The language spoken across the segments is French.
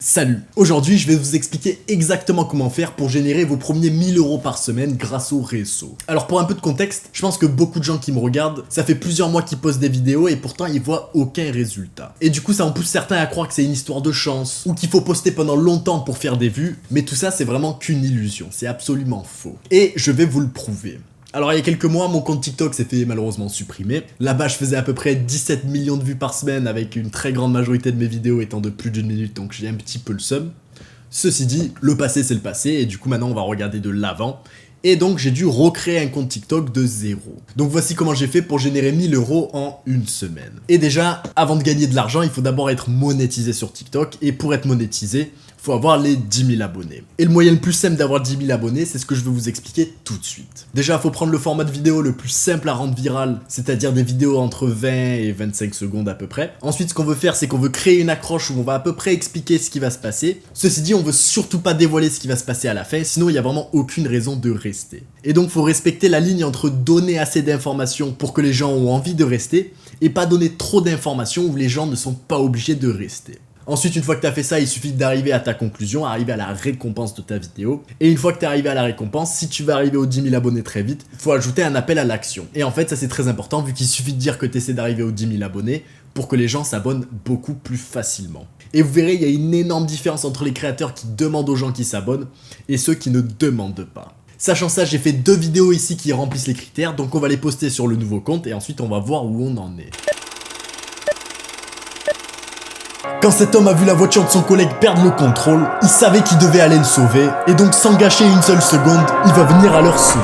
Salut! Aujourd'hui, je vais vous expliquer exactement comment faire pour générer vos premiers 1000 € par semaine grâce au réseau. Alors pour un peu de contexte, je pense que beaucoup de gens qui me regardent, ça fait plusieurs mois qu'ils postent des vidéos et pourtant ils voient aucun résultat. Et du coup ça en pousse certains à croire que c'est une histoire de chance, ou qu'il faut poster pendant longtemps pour faire des vues, mais tout ça c'est vraiment qu'une illusion, c'est absolument faux. Et je vais vous le prouver. Alors il y a quelques mois, mon compte TikTok s'est fait malheureusement supprimer. Là-bas, je faisais à peu près 17 millions de vues par semaine avec une très grande majorité de mes vidéos étant de plus d'une minute, donc j'ai un petit peu le seum. Ceci dit, le passé c'est le passé et du coup maintenant on va regarder de l'avant. Et donc j'ai dû recréer un compte TikTok de zéro. Donc voici comment j'ai fait pour générer 1000 € en une semaine. Et déjà, avant de gagner de l'argent, il faut d'abord être monétisé sur TikTok. Et pour être monétisé, faut avoir les 10 000 abonnés. Et le moyen le plus simple d'avoir 10 000 abonnés, c'est ce que je vais vous expliquer tout de suite. Déjà, il faut prendre le format de vidéo le plus simple à rendre viral, c'est-à-dire des vidéos entre 20 et 25 secondes à peu près. Ensuite, ce qu'on veut faire, c'est qu'on veut créer une accroche où on va à peu près expliquer ce qui va se passer. Ceci dit, on veut surtout pas dévoiler ce qui va se passer à la fin, sinon il n'y a vraiment aucune raison de rester. Et donc, il faut respecter la ligne entre donner assez d'informations pour que les gens ont envie de rester, et pas donner trop d'informations où les gens ne sont pas obligés de rester. Ensuite, une fois que tu as fait ça, il suffit d'arriver à ta conclusion, arriver à la récompense de ta vidéo. Et une fois que tu es arrivé à la récompense, si tu veux arriver aux 10 000 abonnés très vite, il faut ajouter un appel à l'action. Et en fait, ça c'est très important vu qu'il suffit de dire que tu essaies d'arriver aux 10 000 abonnés pour que les gens s'abonnent beaucoup plus facilement. Et vous verrez, il y a une énorme différence entre les créateurs qui demandent aux gens qui s'abonnent et ceux qui ne demandent pas. Sachant ça, j'ai fait 2 vidéos ici qui remplissent les critères, donc on va les poster sur le nouveau compte et ensuite on va voir où on en est. Quand cet homme a vu la voiture de son collègue perdre le contrôle, il savait qu'il devait aller le sauver, et donc sans gâcher une seule seconde, il va venir à leur secours.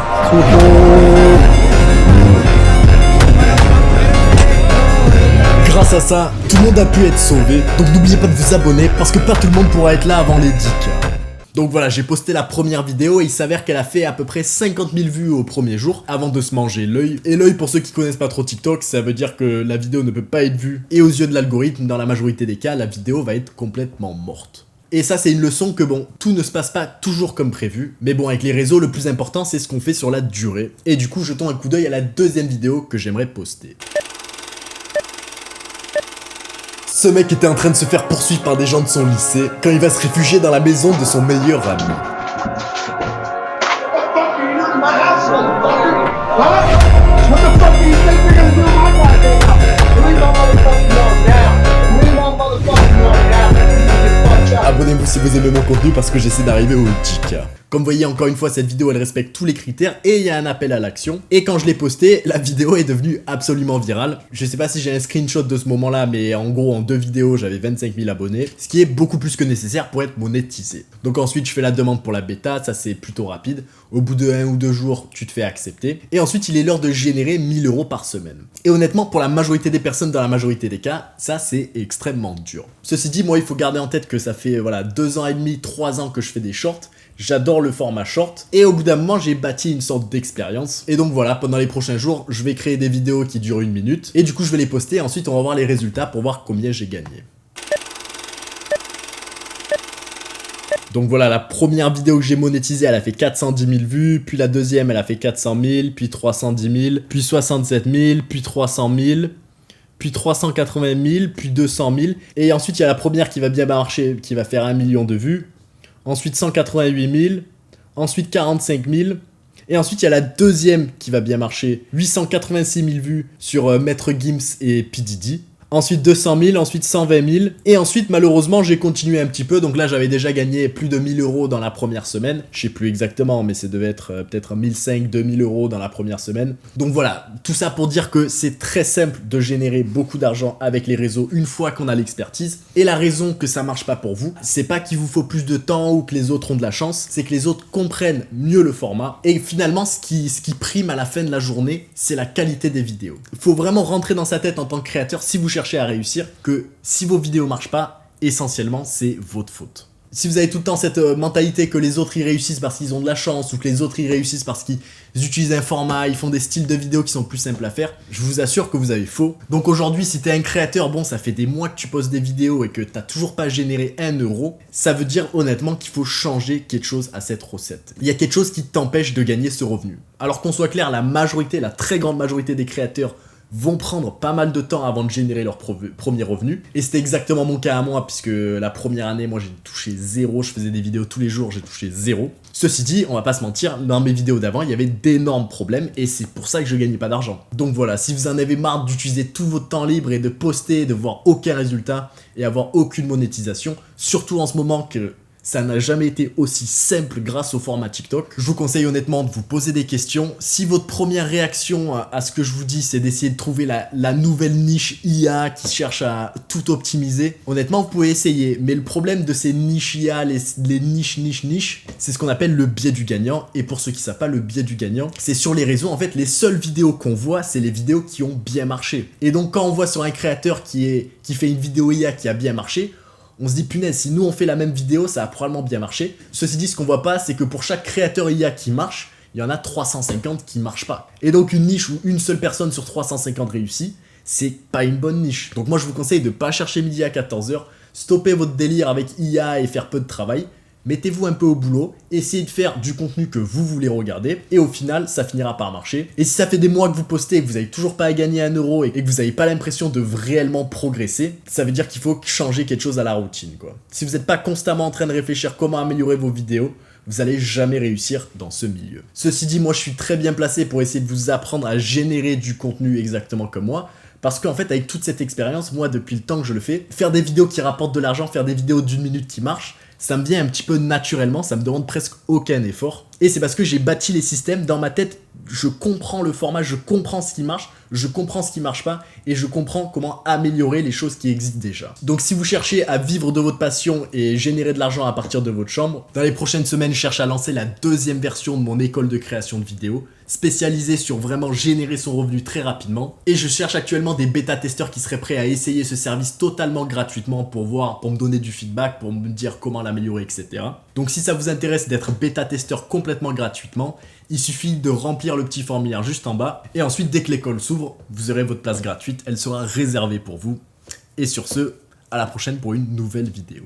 Grâce à ça, tout le monde a pu être sauvé, donc n'oubliez pas de vous abonner parce que pas tout le monde pourra être là avant les 10K. Donc voilà, j'ai posté la première vidéo et il s'avère qu'elle a fait à peu près 50 000 vues au premier jour avant de se manger l'œil. Et l'œil, pour ceux qui connaissent pas trop TikTok, ça veut dire que la vidéo ne peut pas être vue. Et aux yeux de l'algorithme, dans la majorité des cas, la vidéo va être complètement morte. Et ça, c'est une leçon que bon, tout ne se passe pas toujours comme prévu. Mais bon, avec les réseaux, le plus important, c'est ce qu'on fait sur la durée. Et du coup, jetons un coup d'œil à la deuxième vidéo que j'aimerais poster. Ce mec était en train de se faire poursuivre par des gens de son lycée quand il va se réfugier dans la maison de son meilleur ami. Abonnez-vous si vous aimez mon contenu parce que j'essaie d'arriver au 10K. Comme vous voyez, encore une fois, cette vidéo elle respecte tous les critères et il y a un appel à l'action. Et quand je l'ai posté, la vidéo est devenue absolument virale. Je sais pas si j'ai un screenshot de ce moment-là, mais en gros, en 2 vidéos, j'avais 25 000 abonnés, ce qui est beaucoup plus que nécessaire pour être monétisé. Donc ensuite, je fais la demande pour la bêta, ça c'est plutôt rapide. Au bout de 1 ou 2 jours, tu te fais accepter. Et ensuite, il est l'heure de générer 1000 € par semaine. Et honnêtement, pour la majorité des personnes, dans la majorité des cas, ça c'est extrêmement dur. Ceci dit, moi, il faut garder en tête que ça fait 2 ans et demi, 3 ans que je fais des shorts. J'adore le format short et au bout d'un moment j'ai bâti une sorte d'expérience et donc voilà, pendant les prochains jours je vais créer des vidéos qui durent 1 minute et du coup je vais les poster et ensuite on va voir les résultats pour voir combien j'ai gagné. Donc voilà, la première vidéo que j'ai monétisée, elle a fait 410 000 vues, puis la deuxième elle a fait 400 000, puis 310 000, puis 67 000, puis 300 000, puis 380 000, puis 200 000 et ensuite il y a la première qui va bien marcher, qui va faire 1 million de vues. Ensuite 188 000, ensuite 45 000, et ensuite il y a la deuxième qui va bien marcher, 886 000 vues sur Maître Gims et P. Diddy. Ensuite 200 000, ensuite 120 000, et ensuite malheureusement j'ai continué un petit peu, donc là j'avais déjà gagné plus de 1000 € dans la première semaine, je sais plus exactement, mais ça devait être peut-être 1500, 2000 € dans la première semaine. Donc voilà, tout ça pour dire que c'est très simple de générer beaucoup d'argent avec les réseaux une fois qu'on a l'expertise, et la raison que ça marche pas pour vous, c'est pas qu'il vous faut plus de temps ou que les autres ont de la chance, c'est que les autres comprennent mieux le format, et finalement ce qui prime à la fin de la journée, c'est la qualité des vidéos. Il faut vraiment rentrer dans sa tête en tant que créateur, si vous cherchez à réussir, que si vos vidéos marchent pas, essentiellement c'est votre faute. Si vous avez tout le temps cette mentalité que les autres y réussissent parce qu'ils ont de la chance ou que les autres y réussissent parce qu'ils utilisent un format, ils font des styles de vidéos qui sont plus simples à faire, je vous assure que vous avez faux. Donc aujourd'hui, si t'es un créateur, bon, ça fait des mois que tu postes des vidéos et que t'as toujours pas généré 1 €, ça veut dire honnêtement qu'il faut changer quelque chose à cette recette. Il y a quelque chose qui t'empêche de gagner ce revenu. Alors qu'on soit clair, la majorité, la très grande majorité des créateurs vont prendre pas mal de temps avant de générer leur premier revenu. Et c'était exactement mon cas à moi, puisque la première année, moi j'ai touché zéro, je faisais des vidéos tous les jours, j'ai touché zéro. Ceci dit, on va pas se mentir, dans mes vidéos d'avant, il y avait d'énormes problèmes et c'est pour ça que je gagnais pas d'argent. Donc voilà, si vous en avez marre d'utiliser tout votre temps libre et de poster, de voir aucun résultat et avoir aucune monétisation, surtout en ce moment que ça n'a jamais été aussi simple grâce au format TikTok. Je vous conseille honnêtement de vous poser des questions. Si votre première réaction à ce que je vous dis, c'est d'essayer de trouver la nouvelle niche IA qui cherche à tout optimiser, honnêtement, vous pouvez essayer. Mais le problème de ces niches IA, les niches, c'est ce qu'on appelle le biais du gagnant. Et pour ceux qui ne savent pas, le biais du gagnant, c'est sur les réseaux. En fait, les seules vidéos qu'on voit, c'est les vidéos qui ont bien marché. Et donc, quand on voit sur un créateur qui fait une vidéo IA qui a bien marché, on se dit punaise, si nous on fait la même vidéo, ça a probablement bien marché. Ceci dit, ce qu'on voit pas, c'est que pour chaque créateur IA qui marche, il y en a 350 qui marchent pas. Et donc une niche où une seule personne sur 350 réussit, c'est pas une bonne niche. Donc moi je vous conseille de pas chercher midi à 14h, stopper votre délire avec IA et faire peu de travail. Mettez-vous un peu au boulot, essayez de faire du contenu que vous voulez regarder, et au final, ça finira par marcher. Et si ça fait des mois que vous postez et que vous n'avez toujours pas à gagner 1 euro et que vous n'avez pas l'impression de réellement progresser, ça veut dire qu'il faut changer quelque chose à la routine, quoi. Si vous n'êtes pas constamment en train de réfléchir comment améliorer vos vidéos, vous allez jamais réussir dans ce milieu. Ceci dit, moi je suis très bien placé pour essayer de vous apprendre à générer du contenu exactement comme moi. Parce qu'en fait, avec toute cette expérience, moi, depuis le temps que je le fais, faire des vidéos qui rapportent de l'argent, faire des vidéos d'1 minute qui marchent, ça me vient un petit peu naturellement, ça me demande presque aucun effort. Et c'est parce que j'ai bâti les systèmes dans ma tête, je comprends le format, je comprends ce qui marche, je comprends ce qui marche pas, et je comprends comment améliorer les choses qui existent déjà. Donc si vous cherchez à vivre de votre passion et générer de l'argent à partir de votre chambre, dans les prochaines semaines, je cherche à lancer la 2e version de mon école de création de vidéos, spécialisée sur vraiment générer son revenu très rapidement. Et je cherche actuellement des bêta-testeurs qui seraient prêts à essayer ce service totalement gratuitement pour me donner du feedback, pour me dire comment l'améliorer, etc. Donc si ça vous intéresse d'être bêta-testeur complètement gratuitement, il suffit de remplir le petit formulaire juste en bas. Et ensuite, dès que l'école s'ouvre, vous aurez votre place gratuite, elle sera réservée pour vous. Et sur ce, à la prochaine pour une nouvelle vidéo.